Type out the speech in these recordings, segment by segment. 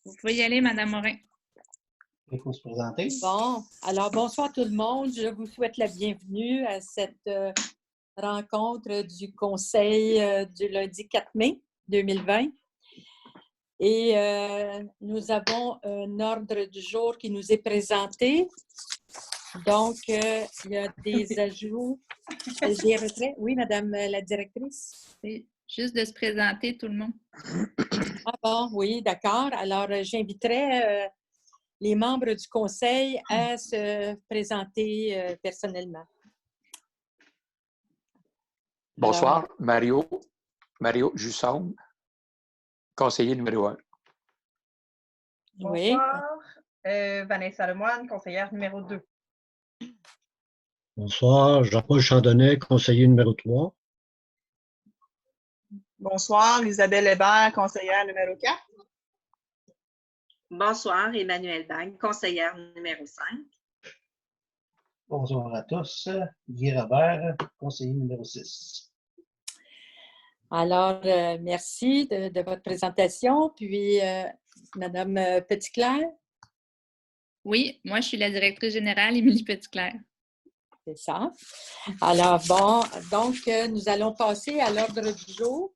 Vous pouvez y aller, Madame Morin. Il faut se présenter. Bon, alors bonsoir tout le monde. Je vous souhaite la bienvenue à cette rencontre du Conseil du lundi 4 mai 2020. Et nous avons un ordre du jour qui nous est présenté. Donc, il y a des ajouts, des retraits. Oui, Madame la directrice. C'est juste de se présenter, tout le monde. Ah bon, oui, d'accord. Alors, j'inviterai les membres du Conseil à se présenter personnellement. Bonsoir, Alors, Mario Jusson, conseiller numéro 1. Oui. Bonsoir, Vanessa Lemoine, conseillère numéro 2. Bonsoir, Jean-Paul Chandonnet, conseiller numéro 3. Bonsoir, Isabelle Hébert, conseillère numéro 4. Bonsoir, Emmanuelle Bagne, conseillère numéro 5. Bonjour à tous. Guy Robert, conseiller numéro 6. Alors, merci de votre présentation. Puis, Madame Petitclerc. Oui, moi, je suis la directrice générale, Émilie Petitclerc. C'est ça. Alors, bon, donc, nous allons passer à l'ordre du jour.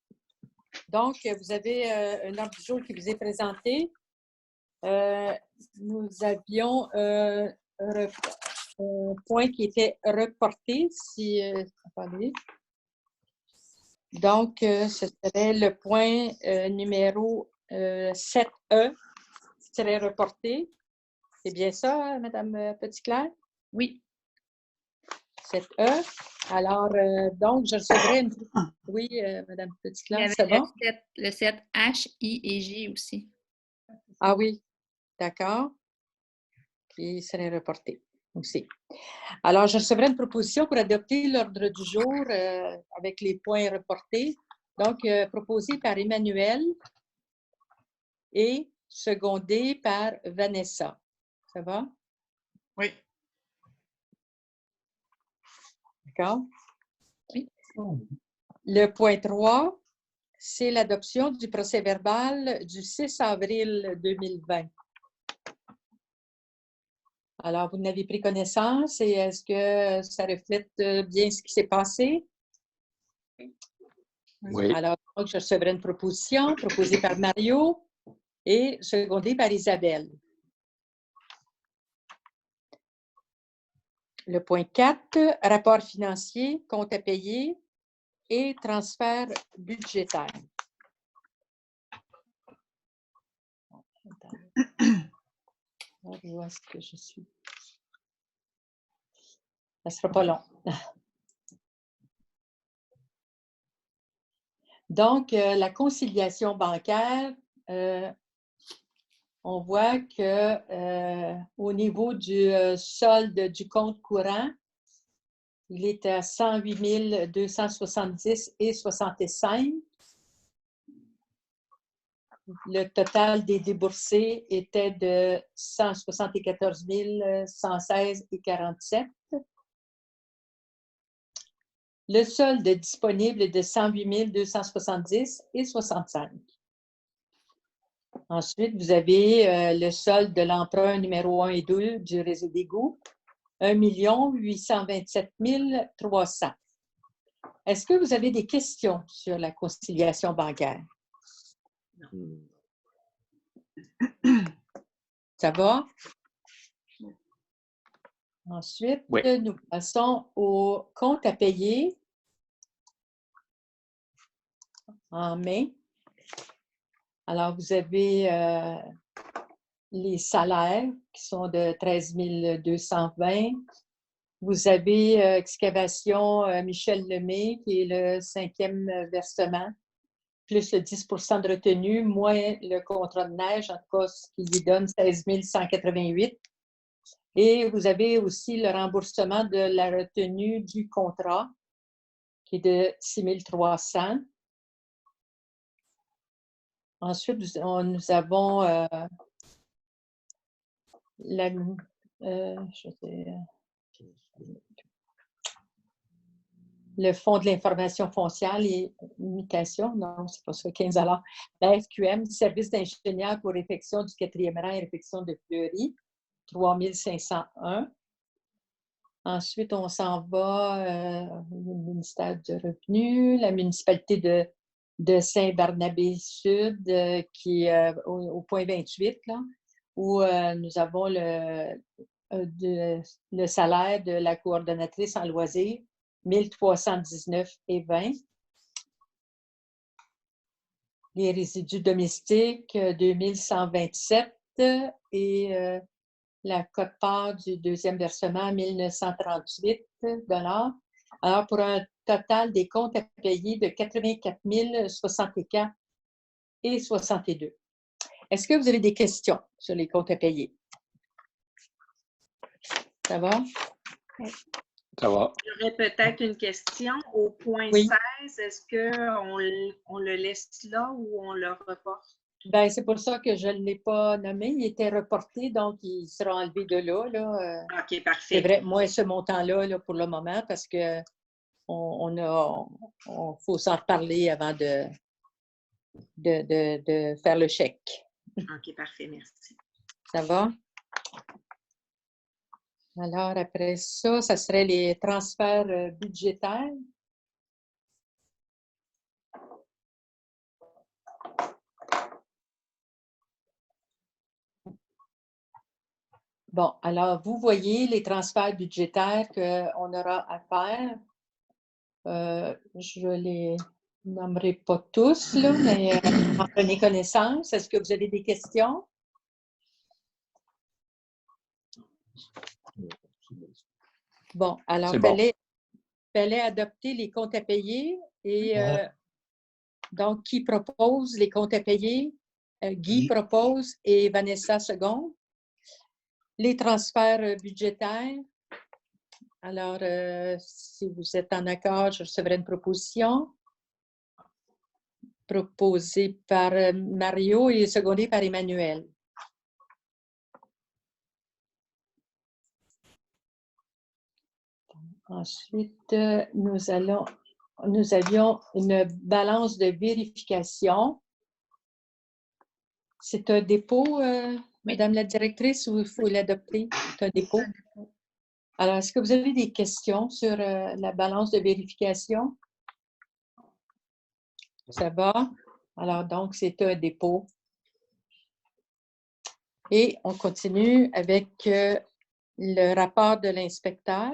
Donc, vous avez un ordre du jour qui vous est présenté. Nous avions un point qui était reporté, si... attendez. Donc, ce serait le point numéro 7E qui serait reporté. C'est bien ça, Madame Petitclerc? Oui. 7E. Alors, donc, je recevrai une... Oui, Madame Il y Petitclerc, avait c'est bon? le 7 H, I et J aussi. Ah oui, d'accord. Qui serait reporté aussi. Alors, je recevrai une proposition pour adopter l'ordre du jour avec les points reportés. Donc, proposé par Emmanuel et secondé par Vanessa. Ça va? Oui. D'accord? Oui. Le point 3, c'est l'adoption du procès-verbal du 6 avril 2020. Alors, vous n'avez pris connaissance et est-ce que ça reflète bien ce qui s'est passé? Oui. Alors, donc, je recevrai une proposition proposée par Mario et secondée par Isabelle. Le point 4, rapport financier, compte à payer et transfert budgétaire. Où est-ce que je suis? Ça ne sera pas long. Donc, la conciliation bancaire, on voit que au niveau du solde du compte courant, il est à 108 270,65. Le total des déboursés était de 174 116,47. Le solde disponible est de 108 270,65. Ensuite, vous avez le solde de l'emprunt numéro 1 et 2 du réseau d'égouts, 1 827 300. Est-ce que vous avez des questions sur la conciliation bancaire? Ça va? Ensuite, Oui. nous passons au compte à payer en mai. Alors, vous avez les salaires qui sont de 13 220. Vous avez excavation Michel Lemay, qui est le 5e versement, plus le 10 de retenue, moins le contrat de neige, en tout cas, ce qui lui donne 16 188. Et vous avez aussi le remboursement de la retenue du contrat, qui est de 6 300. Ensuite, nous avons le Fonds de l'information foncière et mutation, non, c'est pas ça, 15 $. La FQM, service d'ingénieur pour réfection du 4e rang et réfection de fleurie, 3 501. Ensuite, on s'en va au ministère du Revenu, la municipalité de Saint-Barnabé-Sud, qui est au point 28, là, où nous avons le salaire de la coordonnatrice en loisirs, 1319,20 $. Les résidus domestiques, 2127 $. Et la quote-part du deuxième versement, 1938 $. Alors, pour un total des comptes à payer de 84 064,62 $. Est-ce que vous avez des questions sur les comptes à payer? Ça va? Ça va. J'aurais peut-être une question. Au point Oui. 16, est-ce qu'on le laisse là ou on le reporte? Bien, c'est pour ça que je ne l'ai pas nommé. Il était reporté, donc il sera enlevé de là. OK, parfait. C'est vrai, moi, ce montant-là, là, pour le moment, parce que faut s'en reparler avant de faire le chèque. OK, parfait, merci. Ça va? Alors, après ça, ça serait les transferts budgétaires. Bon, alors, vous voyez les transferts budgétaires qu'on aura à faire. Je ne les nommerai pas tous, là, mais en prenez connaissance. Est-ce que vous avez des questions? Bon, alors, il fallait adopter les comptes à payer. Et donc, qui propose les comptes à payer? Guy propose et Vanessa seconde. Les transferts budgétaires. Alors, si vous êtes en accord, je recevrai une proposition proposée par Mario et secondée par Emmanuel. Ensuite, nous avions une balance de vérification. C'est un dépôt, Madame la directrice, ou il faut l'adopter? C'est un dépôt. Alors, est-ce que vous avez des questions sur la balance de vérification? Ça va? Alors, donc, c'est un dépôt. Et on continue avec le rapport de l'inspecteur.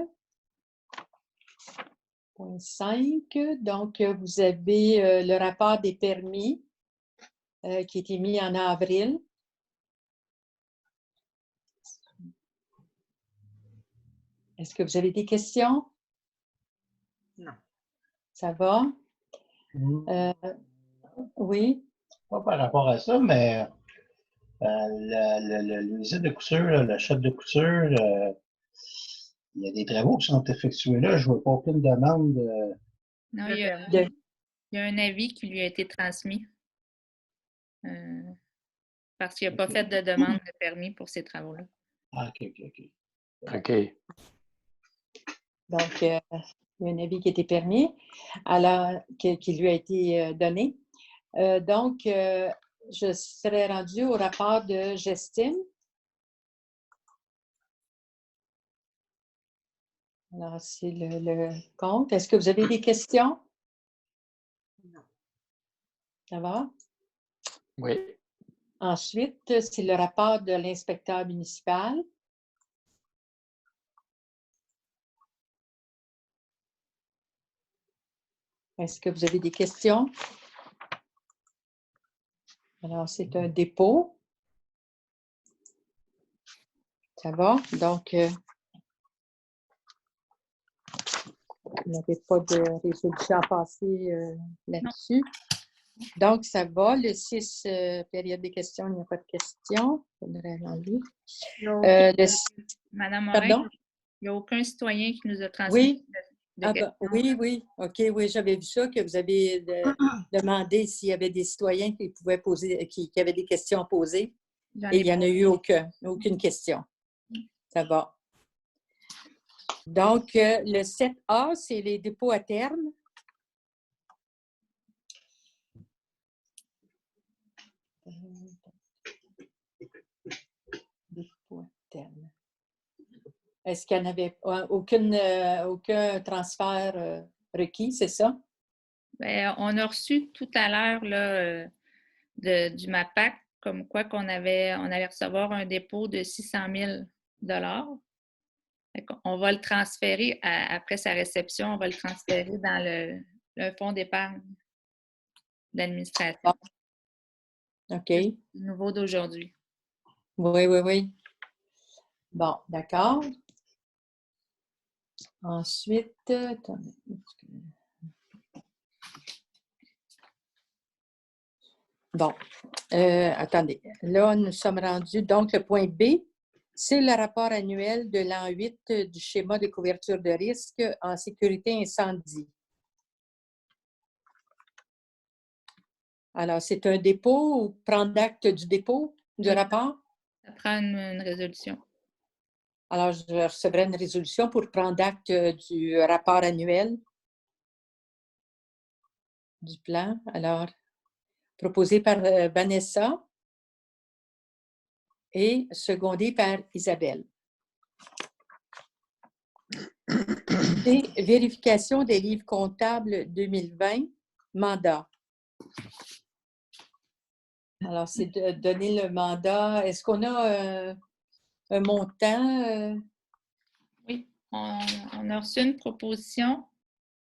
Point 5. Donc, vous avez le rapport des permis qui a été mis en avril. Est-ce que vous avez des questions? Non. Ça va? Oui? Pas par rapport à ça, mais l'usine de couture, le shop de couture, il y a des travaux qui sont effectués là. Je ne vois pas aucune demande. Non, il y a un avis qui lui a été transmis parce qu'il n'a pas fait de demande de permis pour ces travaux-là. Ah, OK. OK. Donc, il y a un avis qui a été permis, alors, qui lui a été donné. Donc, je serais rendue au rapport de Gestime. Alors, c'est le compte. Est-ce que vous avez des questions? Non. Ça va? Oui. Ensuite, c'est le rapport de l'inspecteur municipal. Est-ce que vous avez des questions? Alors, c'est un dépôt. Ça va? Donc, il n'y avait pas de résolution à passer là-dessus. Donc, ça va. Le 6, période des questions, il n'y a pas de questions. Il faudrait l'enlever. Madame Morin, Pardon? il n'y a aucun citoyen qui nous a transmis de questions. Oui. OK, oui, j'avais vu ça, que vous avez demandé s'il y avait des citoyens qui pouvaient poser, qui avaient des questions à poser. Et il n'y en a eu aucune question. Ça va. Donc, le 7A, c'est les dépôts à terme. Dépôts à terme. Est-ce qu'il n'y en avait aucun transfert requis, c'est ça? Bien, on a reçu tout à l'heure là, du MAPAC comme quoi on allait recevoir un dépôt de 600 000 $. On va le transférer, après sa réception, on va le transférer dans le fonds d'épargne de l'administration. OK. C'est le nouveau d'aujourd'hui. Oui. Bon, d'accord. Ensuite, attendez. Bon, attendez. Là, nous sommes rendus. Donc, le point B, c'est le rapport annuel de l'an 8 du schéma de couverture de risque en sécurité incendie. Alors, c'est un dépôt ou prendre acte du dépôt du rapport? Ça prend une résolution. Alors, je recevrai une résolution pour prendre acte du rapport annuel du plan. Alors, proposé par Vanessa et secondé par Isabelle. Et vérification des livres comptables 2020, mandat. Alors, c'est de donner le mandat. Est-ce qu'on a un montant? Oui, on a reçu une proposition.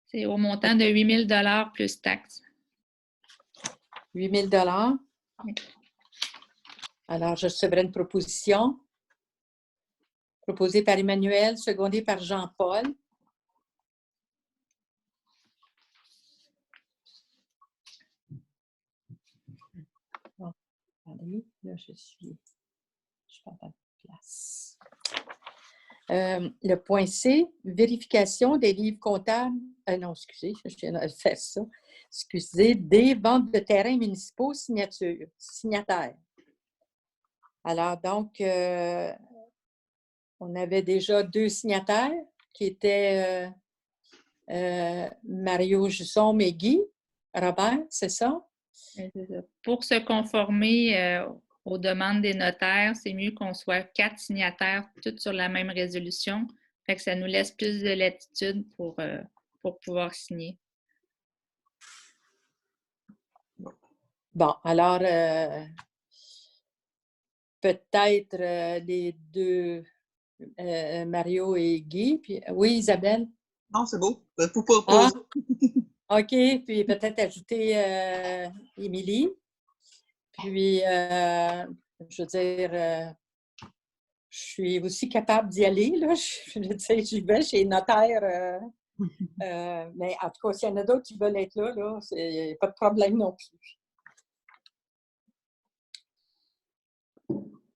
C'est au montant de 8 000 $ plus taxes. 8 000 Oui. Alors, je recevrai une proposition proposée par Emmanuel, secondée par Jean-Paul. Bon, attendez, là, je prends pas de place. Le point C, vérification des livres comptables. Non, excusez, je viens de faire ça. Excusez, des ventes de terrains municipaux signataires. Alors, donc, on avait déjà 2 signataires qui étaient Mario Jusson et Guy Robert, c'est ça? Pour se conformer aux demandes des notaires, c'est mieux qu'on soit 4 signataires, toutes sur la même résolution. Fait que ça nous laisse plus de latitude pour pouvoir signer. Bon, alors, peut-être les 2, Mario et Guy. Puis, oui, Isabelle? Non, c'est beau. Faut pas poser. OK, puis peut-être ajouter Émilie. Puis, je veux dire, je suis aussi capable d'y aller, là. Je veux dire, j'y vais chez les notaires. Mais en tout cas, s'il y en a d'autres qui veulent être là, il n'y a pas de problème non plus.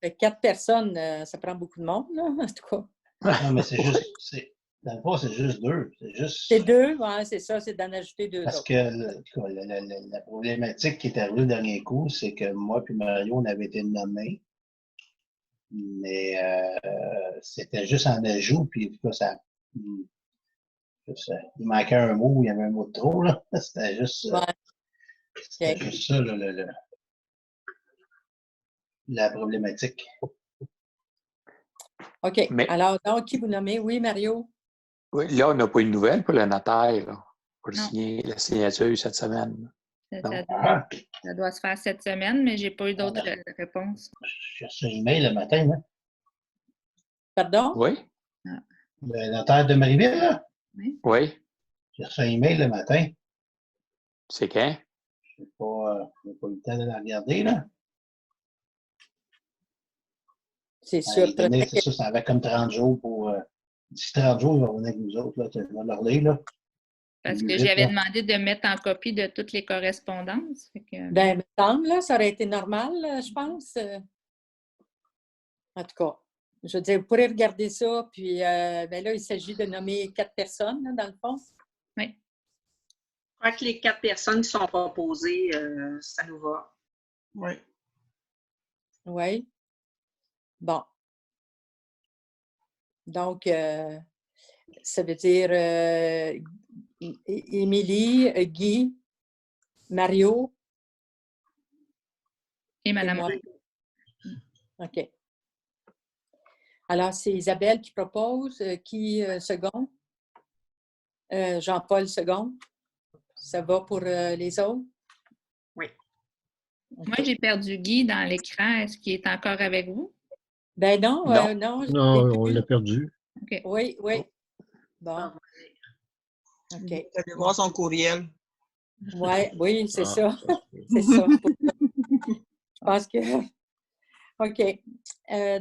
Fait que 4 personnes, ça prend beaucoup de monde, là, en tout cas. Non, mais c'est juste, dans le fond, c'est juste 2. C'est 2, oui, c'est ça, c'est d'en ajouter 2 Parce autres. que la problématique qui est arrivée le dernier coup, c'est que moi et Mario, on avait été nommés, mais c'était juste en ajout, puis ça, il manquait un mot, il y avait un mot de trop, là. C'était juste, Okay. juste ça, la problématique. OK. Mais- Alors, donc, qui vous nommez? Oui, Mario? Oui, là, on n'a pas une nouvelle pour le notaire, là, pour Non. signer la signature cette semaine. Ça doit se faire cette semaine, mais je n'ai pas eu d'autres réponses. J'ai reçu un email le matin, hein? Pardon? Oui? Le notaire de Marieville, là? Oui. J'ai reçu un email le matin. C'est quand? Je n'ai pas eu le temps de la regarder, là. C'est sûr. C'est ça, ça avait comme 30 jours pour. D'ici 30 jours, il va revenir avec nous autres, là. Tu vas leur lire, là. Parce que j'avais demandé de mettre en copie de toutes les correspondances. Ben, il me semble, là, ça aurait été normal, je pense. En tout cas, je veux dire, vous pourrez regarder ça, puis ben là, il s'agit de nommer 4 personnes, là, dans le fond. Oui. Je crois que les 4 personnes qui sont proposées, ça nous va. Oui. Oui. Bon. Donc, Ça veut dire Émilie, Guy, Mario Et et Madame moi. Roy. OK. Alors, c'est Isabelle qui propose. Qui second? Jean-Paul second. Ça va pour les autres? Oui. OK. Moi, j'ai perdu Guy dans l'écran. Est-ce qu'il est encore avec vous? Ben non, Non. non. je Non, l'ai on plus. l'a perdu. OK. Oui, oui. Bon, Ah, OK. Vous allez voir son courriel. Ouais, oui, c'est Ah, ça. ça se peut. C'est ça. Je pense que... OK.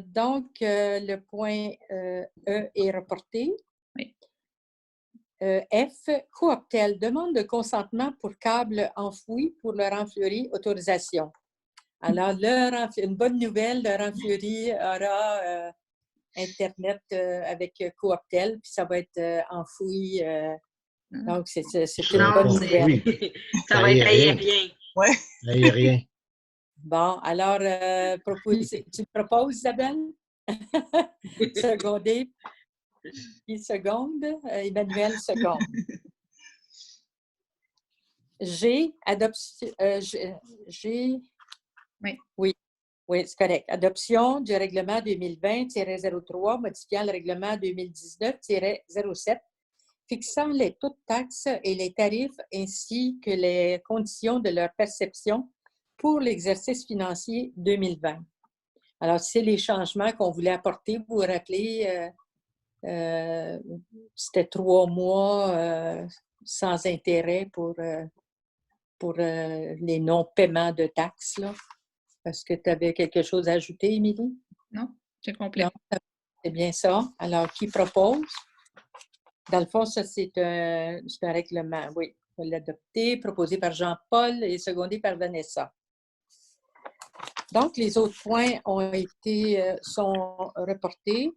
Donc, le point E est reporté. Oui. F, Cooptel demande de consentement pour câble enfoui pour le Ranfleury autorisation. Alors, une bonne nouvelle, le Ranfleury aura Internet avec Cooptel, puis ça va être enfoui. Donc, c'est une Non, bonne Bon, nouvelle. oui, ça va être aérien. aérien. Ouais. Aérien. Bon, alors, tu proposes, Isabelle? Secondé. Qui seconde? Emmanuel seconde. G, adoption. G. Oui. Oui, c'est correct. Adoption du règlement 2020-03, modifiant le règlement 2019-07, fixant les taux de taxes et les tarifs ainsi que les conditions de leur perception pour l'exercice financier 2020. Alors, c'est les changements qu'on voulait apporter. Vous vous rappelez, c'était 3 mois sans intérêt pour les non-paiements de taxes. Là. Est-ce que tu avais quelque chose à ajouter, Émilie? Non, c'est complet. Non, c'est bien ça. Alors, qui propose? Dans le fond, ça, c'est un règlement, oui. On va l'adopter, proposé par Jean-Paul et secondé par Vanessa. Donc, les autres points sont reportés.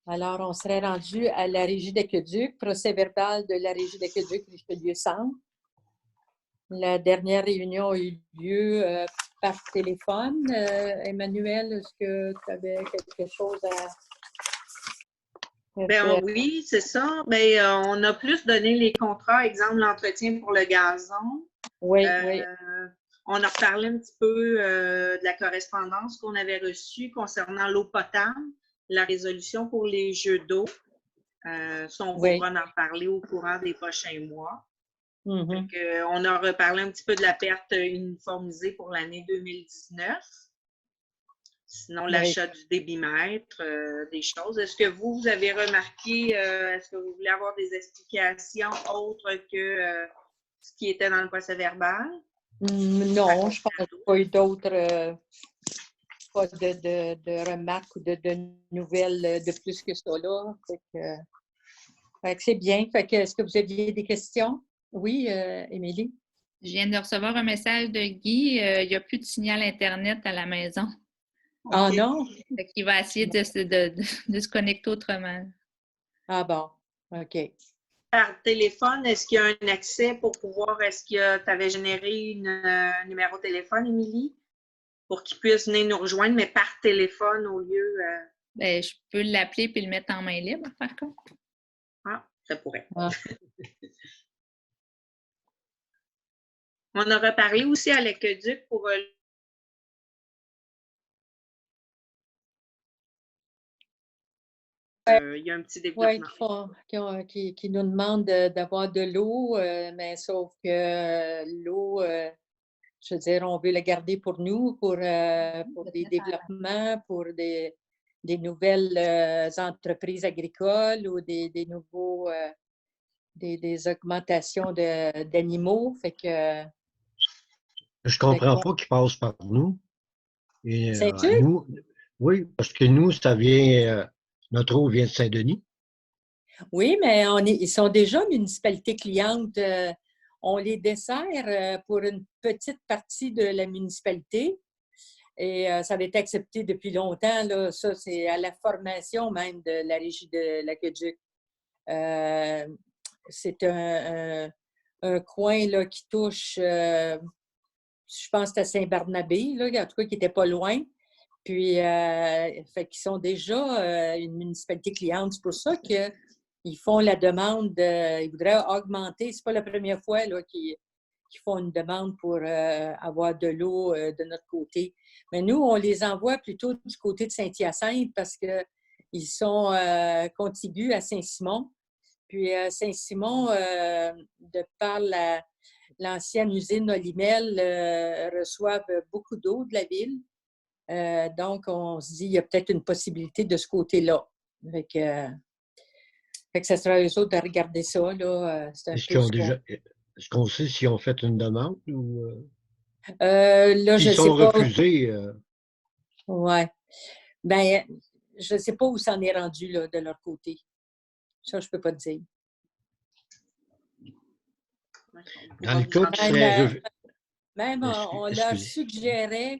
Alors, on serait rendu à la Régie d'Aqueduc, procès verbal de la Régie d'Aqueduc Richelieu-Centre. La dernière réunion a eu lieu par téléphone. Emmanuel, est-ce que tu avais quelque chose à... Ben oui, c'est ça. Ben, on a plus donné les contrats, exemple l'entretien pour le gazon. Oui, oui. On a reparlé un petit peu de la correspondance qu'on avait reçue concernant l'eau potable, la résolution pour les jeux d'eau. Ça, on Oui. pourra en parler au courant des prochains mois. Mhm. Donc, on a reparlé un petit peu de la perte uniformisée pour l'année 2019. Sinon, l'achat du débitmètre, des choses. Est-ce que vous avez remarqué, est-ce que vous voulez avoir des explications autres que ce qui était dans le procès verbal? Non, je pense qu'il n'y a pas eu d'autres, pas de remarques ou de nouvelles de plus que ça là. Fait que c'est bien. Fait que, est-ce que vous aviez des questions? Oui, Émilie? Je viens de recevoir un message de Guy. Il n'y a plus de signal Internet à la maison. Ah OK. non? Fait qu'il va essayer de se connecter autrement. Ah bon, OK. Par téléphone, est-ce qu'il y a un accès pour pouvoir, est-ce que tu avais généré un numéro de téléphone, Émilie, pour qu'il puisse venir nous rejoindre, mais par téléphone au lieu... Ben, je peux l'appeler puis le mettre en main libre, par contre. Ah, ça pourrait. Ah. On a reparlé aussi à l'Aqueduc pour il y a un petit développement. Oui, qui nous demandent d'avoir de l'eau, mais sauf que l'eau, je veux dire, on veut la garder pour nous, pour des développements, pour des nouvelles entreprises agricoles ou des nouveaux, des augmentations d'animaux. Fait que... Je comprends pas qu'il passe par nous. Et, Sais-tu? nous, oui, parce que nous, ça vient, notre eau vient de Saint-Denis. Oui, mais ils sont déjà municipalité cliente. On les dessert pour une petite partie de la municipalité. Et ça avait été accepté depuis longtemps. Là. Ça, c'est à la formation même de la Régie de l'Aqueduc. C'est un coin là, qui touche, je pense que c'est à Saint-Barnabé, là, en tout cas, qui n'était pas loin. Puis, fait qu'ils sont déjà une municipalité cliente. C'est pour ça qu'ils font la demande, ils voudraient augmenter. C'est pas la première fois là, qu'ils font une demande pour avoir de l'eau de notre côté. Mais nous, on les envoie plutôt du côté de Saint-Hyacinthe parce qu'ils sont contigus à Saint-Simon. Puis Saint-Simon, de par l'ancienne usine Olimel, reçoivent beaucoup d'eau de la ville. Donc, on se dit qu'il y a peut-être une possibilité de ce côté-là. Fait que ça sera eux autres de regarder ça. Là. C'est un Est-ce peu qu'ils ont ce qu'on- déjà. Est-ce qu'on sait s'ils ont fait une demande ou là, je s'ils ne sais sont pas. refusés? Ouais. Ben, je ne sais pas où ça en est rendu là, de leur côté. Ça, je ne peux pas te dire. Dans le cas qui serait. Même on leur Excusez. suggérait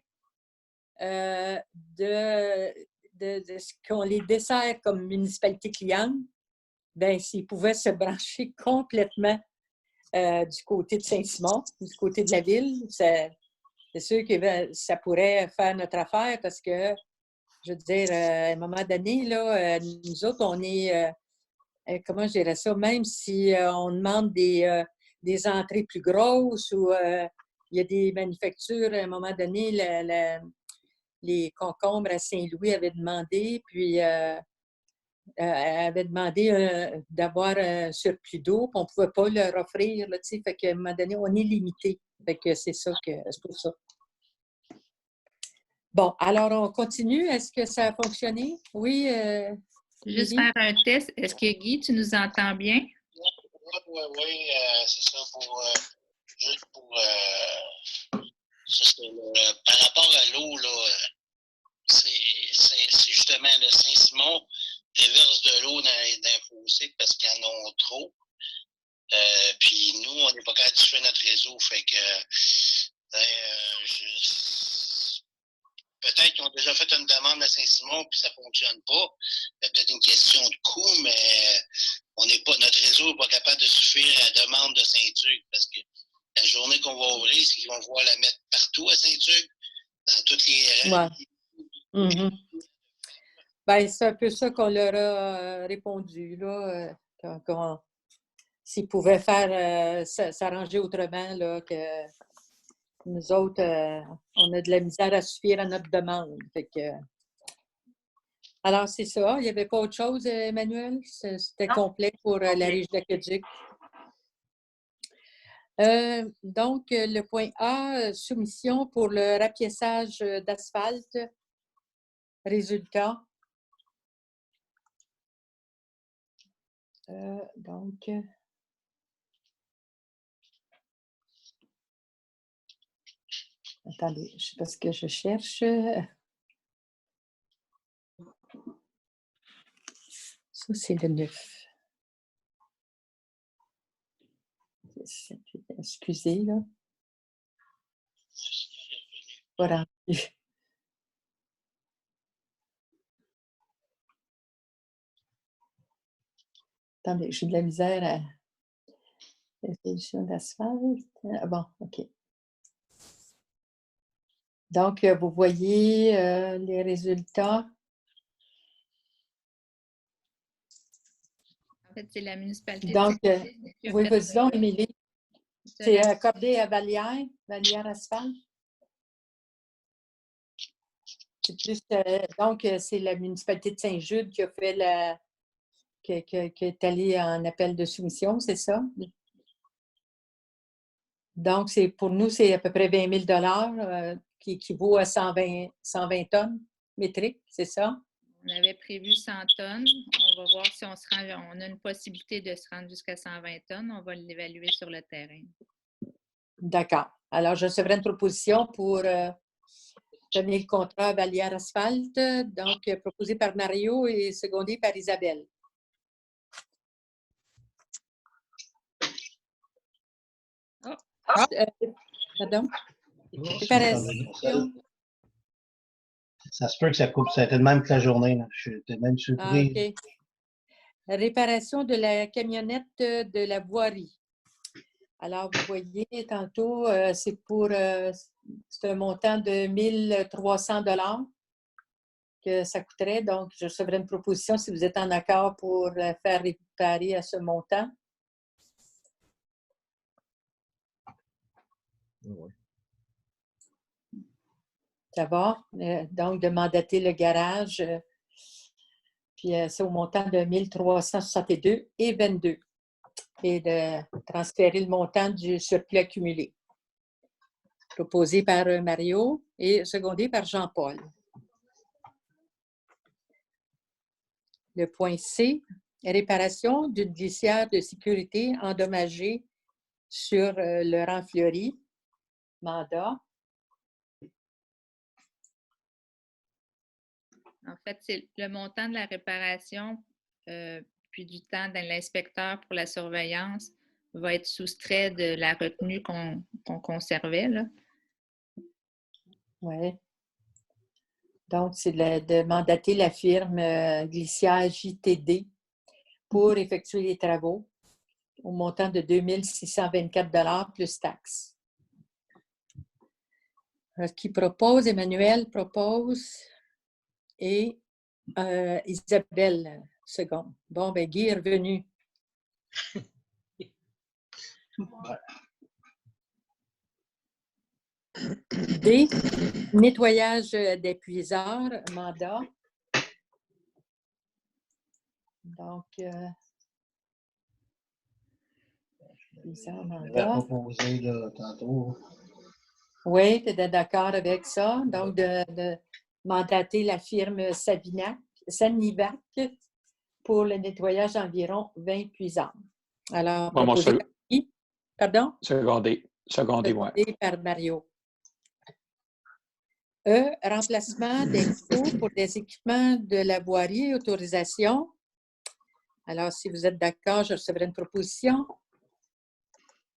qu'on les dessert comme municipalité cliente, ben, s'ils pouvaient se brancher complètement du côté de Saint-Simon, du côté de la ville, c'est sûr que ça pourrait faire notre affaire parce que, je veux dire, à un moment donné, là, nous autres, on est, comment je dirais ça, même si on demande des entrées plus grosses ou il y a des manufactures, à un moment donné, les concombres à Saint-Louis avaient demandé, puis avaient demandé d'avoir un surplus d'eau, puis on ne pouvait pas leur offrir, là, tu sais, fait qu'à un moment donné, on est limité. Fait que c'est pour ça. Bon, alors on continue. Est-ce que ça a fonctionné? Oui, Juste Lily? faire un test. Est-ce que Guy, tu nous entends bien? Oui, c'est ça. Juste pour par rapport à l'eau, là, c'est justement le Saint-Simon déverse de l'eau dans les fossés parce qu'ils en ont trop. Puis nous, on n'est pas capable de suivre notre réseau. Fait que peut-être qu'ils ont déjà fait une demande à Saint-Simon puis ça ne fonctionne pas. Il y a peut-être une question de coût, mais notre réseau n'est pas capable de suivre la demande de Saint-Hugues parce que la journée qu'on va ouvrir, c'est qu'ils vont pouvoir la mettre partout à Saint-Hugues, dans toutes les rangs. Ouais. Mm-hmm. Ben, c'est un peu ça qu'on leur a répondu, là, s'ils pouvaient faire s'arranger autrement, là, que nous autres, on a de la misère à suffire à notre demande. Fait que, alors, c'est ça. Il n'y avait pas autre chose, Emmanuel? C'était complet pour la riche d'aqueduc. Donc, le point A, soumission pour le rapiessage d'asphalte. Résultat. Donc, attendez, je sais pas ce que je cherche. Ça, c'est le 9. Excusez, là. Voilà. Attendez, j'ai de la misère à la solution d'asphalte. Bon, OK. Donc, vous voyez les résultats. En fait, c'est la municipalité. Donc, oui, vas-y donc, Émilie. C'est accordé à Vallière Asphalte. C'est plus, donc, c'est la municipalité de Saint-Jude qui a fait qui est allée en appel de soumission, c'est ça? Donc, pour nous, c'est à peu près 20 000 qui équivaut à 120 tonnes métriques, c'est ça? On avait prévu 100 tonnes. On va voir si on a une possibilité de se rendre jusqu'à 120 tonnes. On va l'évaluer sur le terrain. D'accord. Alors, je recevrai une proposition pour donner le contrat à Vallière Asphalte, donc proposé par Mario et secondé par Isabelle. Pardon? Réparation. Ça se peut que ça coupe. Ça a été de même que la journée. Là. J'étais même surpris. OK. Réparation de la camionnette de la voirie. Alors, vous voyez, tantôt, c'est un montant de 1 300 $. que ça coûterait. Donc, je recevrai une proposition si vous êtes en accord pour faire réparer à ce montant. Ouais. Ça va? Donc, de mandater le garage, puis c'est au montant de 1362,22 et de transférer le montant du surplus accumulé. Proposé par Mario et secondé par Jean-Paul. Le point C, réparation d'une glissière de sécurité endommagée sur le rang Fleury. Mandat. En fait, c'est le montant de la réparation puis du temps de l'inspecteur pour la surveillance va être soustrait de la retenue qu'on conservait, là. Oui. Donc, c'est de mandater la firme Glissière JTD pour effectuer les travaux au montant de 2624 plus taxes. Alors, qui propose? Emmanuel propose et Isabelle second. Bon, ben Guy est revenu. D, nettoyage d'épuiseurs, mandat. Donc, épuiseur, Je l'avais mandat. proposé là, tantôt. Oui, tu es d'accord avec ça. Donc, de mandater la firme Sanivac pour le nettoyage d'environ 20 puisants. Alors, Moi, mon proposé par qui? Pardon? secondé, moi. Proposé par Mario. E, remplacement des coûts pour des équipements de la voirie et autorisation. Alors, si vous êtes d'accord, je recevrai une proposition.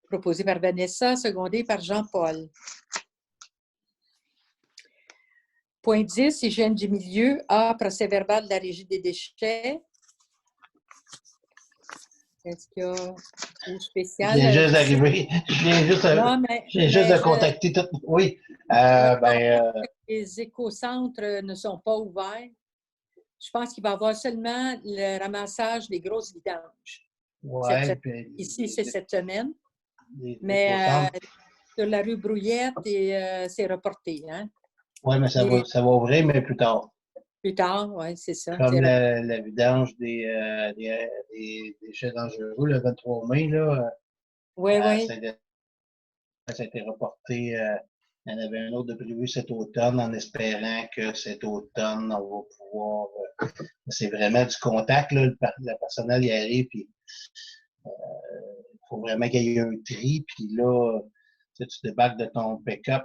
Proposée par Vanessa, secondée par Jean-Paul. Point 10, hygiène du milieu. A, procès-verbal de la Régie des déchets. Est-ce qu'il y a une Je spéciale? viens juste d'arriver. Je viens juste, de contacter tout. Oui. Les écocentres ne sont pas ouverts. Je pense qu'il va y avoir seulement le ramassage des grosses vidanges. Ouais, Ici, c'est cette semaine. Les Mais sur la rue Brouillette, c'est reporté. Hein? Oui, mais ça va ouvrir, mais plus tard. Plus tard, oui, c'est ça. Comme la vidange des déchets dangereux, le 23 mai, là, oui, oui. ça a été reporté. Il y en avait un autre de prévu cet automne, en espérant que cet automne, on va pouvoir... c'est vraiment du contact, là, le personnel y arrive, puis il faut vraiment qu'il y ait un tri, puis là, tu débarques de ton pick-up,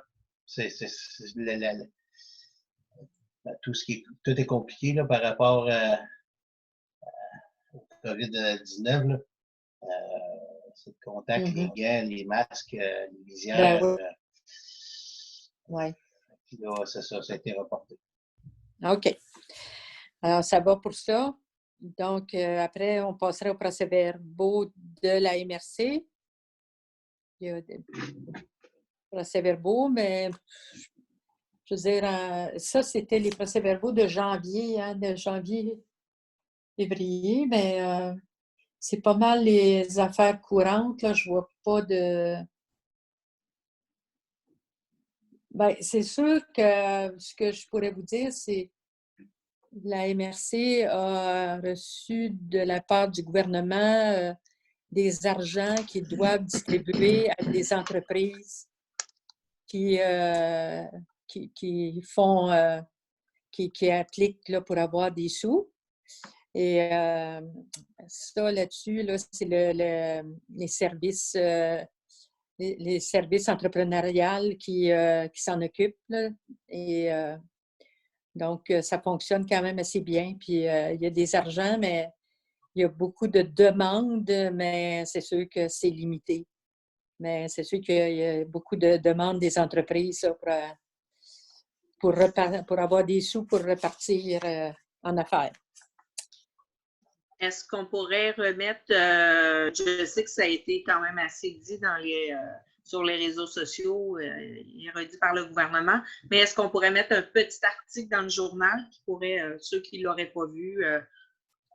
tout est compliqué là, par rapport au COVID-19. Là. C'est le contact, les gants, les masques, les visières. Ben, oui. Puis là, c'est ça, ça a été reporté. OK. Alors, ça va pour ça. Donc, après, on passerait au procès-verbaux de la MRC. Il y a des procès-verbaux, mais je veux dire, ça, c'était les procès-verbaux de janvier, hein, février, mais c'est pas mal les affaires courantes. Là, je vois pas de... Bien, c'est sûr que ce que je pourrais vous dire, c'est la MRC a reçu de la part du gouvernement des argents qu'ils doivent distribuer à des entreprises qui font, qui appliquent là, pour avoir des sous. Et ça, là-dessus, là, c'est les services entrepreneuriaux qui s'en occupent. Là. Et donc, ça fonctionne quand même assez bien. Puis, il y a des argents, mais il y a beaucoup de demandes, mais c'est sûr que c'est limité. Mais c'est sûr qu'il y a beaucoup de demandes des entreprises pour avoir des sous pour repartir en affaires. Est-ce qu'on pourrait remettre, je sais que ça a été quand même assez dit sur les réseaux sociaux, il est redit par le gouvernement. Mais est-ce qu'on pourrait mettre un petit article dans le journal qui pourrait, ceux qui ne l'auraient pas vu,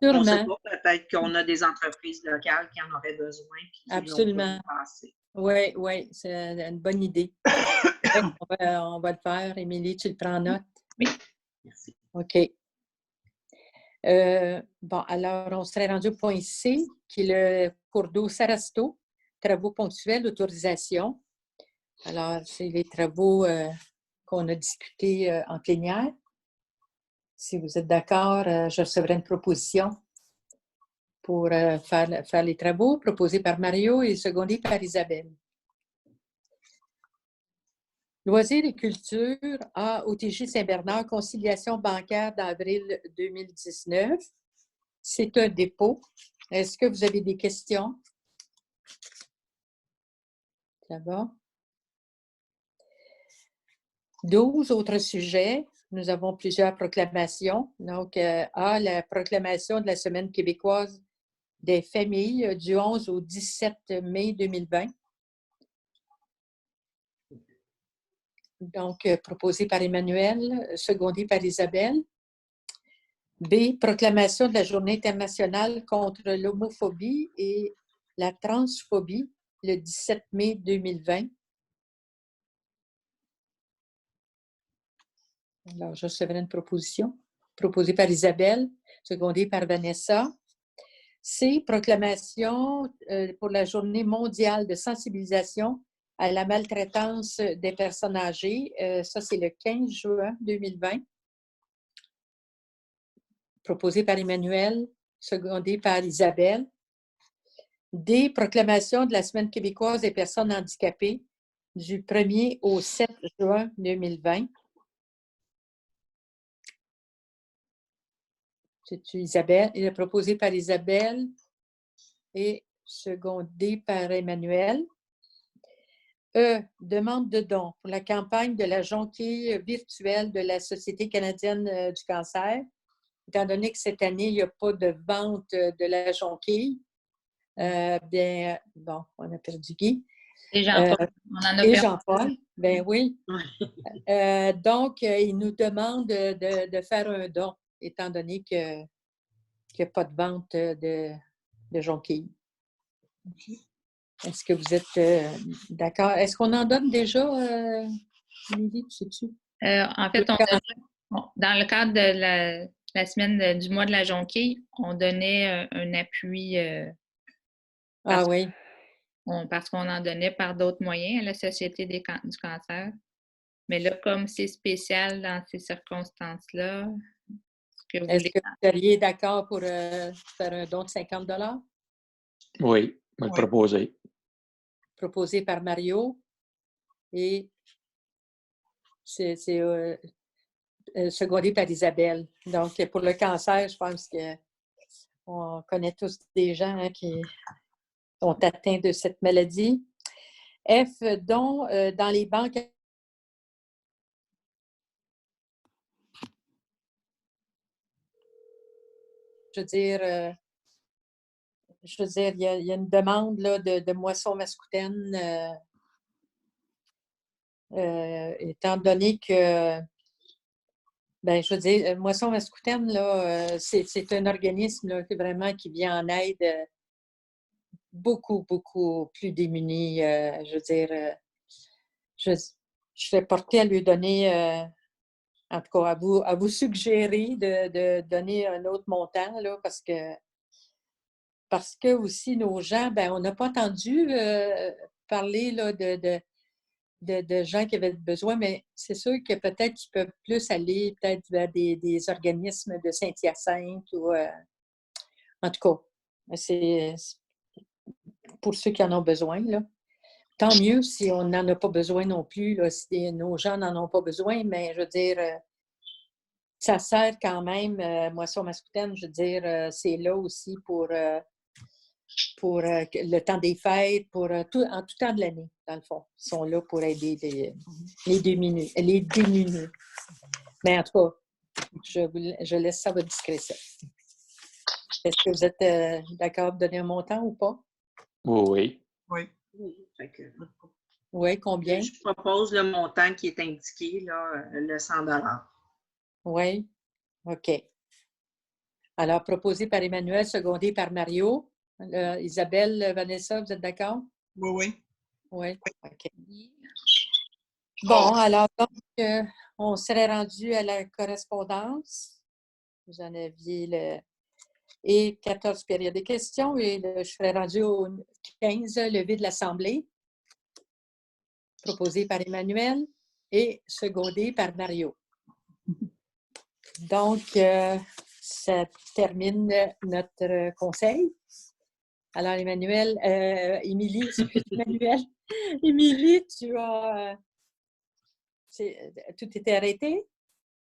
on ne sait Sûrement. pas, peut-être qu'on a des entreprises locales qui en auraient besoin et qui l'ont pas Absolument. vu passer. Oui, oui, c'est une bonne idée. Ouais, on va le faire. Émilie, tu le prends en note? Oui. Merci. OK. Bon, alors, on serait rendu au point C, qui est le cours d'eau Sarasto, travaux ponctuels, autorisation. Alors, c'est les travaux qu'on a discutés en plénière. Si vous êtes d'accord, je recevrai une proposition pour faire les travaux proposés par Mario et secondés par Isabelle. Loisirs et culture à OTJ Saint-Bernard, conciliation bancaire d'avril 2019. C'est un dépôt. Est-ce que vous avez des questions? Ça va? 12 autres sujets. Nous avons plusieurs proclamations. Donc, la proclamation de la Semaine québécoise des familles du 11 au 17 mai 2020. Donc, proposé par Emmanuel, secondé par Isabelle. B, proclamation de la Journée internationale contre l'homophobie et la transphobie le 17 mai 2020. Alors, je recevrai une proposition proposée par Isabelle, secondée par Vanessa. C, proclamation pour la Journée mondiale de sensibilisation à la maltraitance des personnes âgées. Ça, c'est le 15 juin 2020. Proposé par Emmanuel, secondé par Isabelle. D, proclamation de la Semaine québécoise des personnes handicapées du 1er au 7 juin 2020. C'est Isabelle. Il est proposé par Isabelle et secondé par Emmanuel. E, demande de dons pour la campagne de la jonquille virtuelle de la Société canadienne du cancer. Étant donné que cette année, il n'y a pas de vente de la jonquille, bien, bon, on a perdu Guy. Et Jean-Paul, on en a Et perdu. Jean-Paul, bien oui. Donc, il nous demande de faire un don, étant donné qu'il n'y a pas de vente de jonquilles. Est-ce que vous êtes d'accord? Est-ce qu'on en donne déjà, Lily, sais-tu? En fait, dans le cadre de la semaine du mois de la jonquille, on donnait un appui parce qu'on en donnait par d'autres moyens à la Société du cancer. Mais là, comme c'est spécial dans ces circonstances-là, est-ce que vous seriez d'accord pour faire un don de 50 $? Oui, me le proposer. Proposé par Mario et c'est secondé par Isabelle. Donc, pour le cancer, je pense qu'on connaît tous des gens qui sont atteints de cette maladie. F, don dans les banques. Je veux dire, il y a une demande là, de moisson mascoutaine, étant donné que, ben, je veux dire, Moisson mascoutaine, là, c'est un organisme là, qui vient en aide beaucoup, beaucoup plus démunis. Je veux dire, je serais portée à lui donner, en tout cas, à vous suggérer de donner un autre montant, là, parce que aussi nos gens, ben, on n'a pas entendu parler là, de gens qui avaient besoin, mais c'est sûr que peut-être qu'ils peuvent plus aller peut-être vers des organismes de Saint-Hyacinthe ou en tout cas, c'est pour ceux qui en ont besoin, là. Tant mieux si on n'en a pas besoin non plus, là, si nos gens n'en ont pas besoin, mais je veux dire, ça sert quand même, Moisson mascoutaine, je veux dire, c'est là aussi pour le temps des fêtes, en tout temps de l'année, dans le fond. Ils sont là pour aider les démunis. Mais en tout cas, je laisse ça à votre discrétion. Est-ce que vous êtes d'accord de donner un montant ou pas? Oui. Oui. Oui, combien? Je propose le montant qui est indiqué, là, le 100 $. Oui, OK. Alors, proposé par Emmanuel, secondé par Mario. Isabelle, Vanessa, vous êtes d'accord? Oui, oui. Oui, OK. Bon, alors, donc, on serait rendu à la correspondance. Vous en aviez le... Et 14 périodes de questions. Et je serais rendu au 15, levé de l'Assemblée, proposé par Emmanuel et secondé par Mario. Donc, ça termine notre conseil. Alors, Emmanuel, Émilie, excuse Emmanuel. Émilie, tu as... tout était arrêté?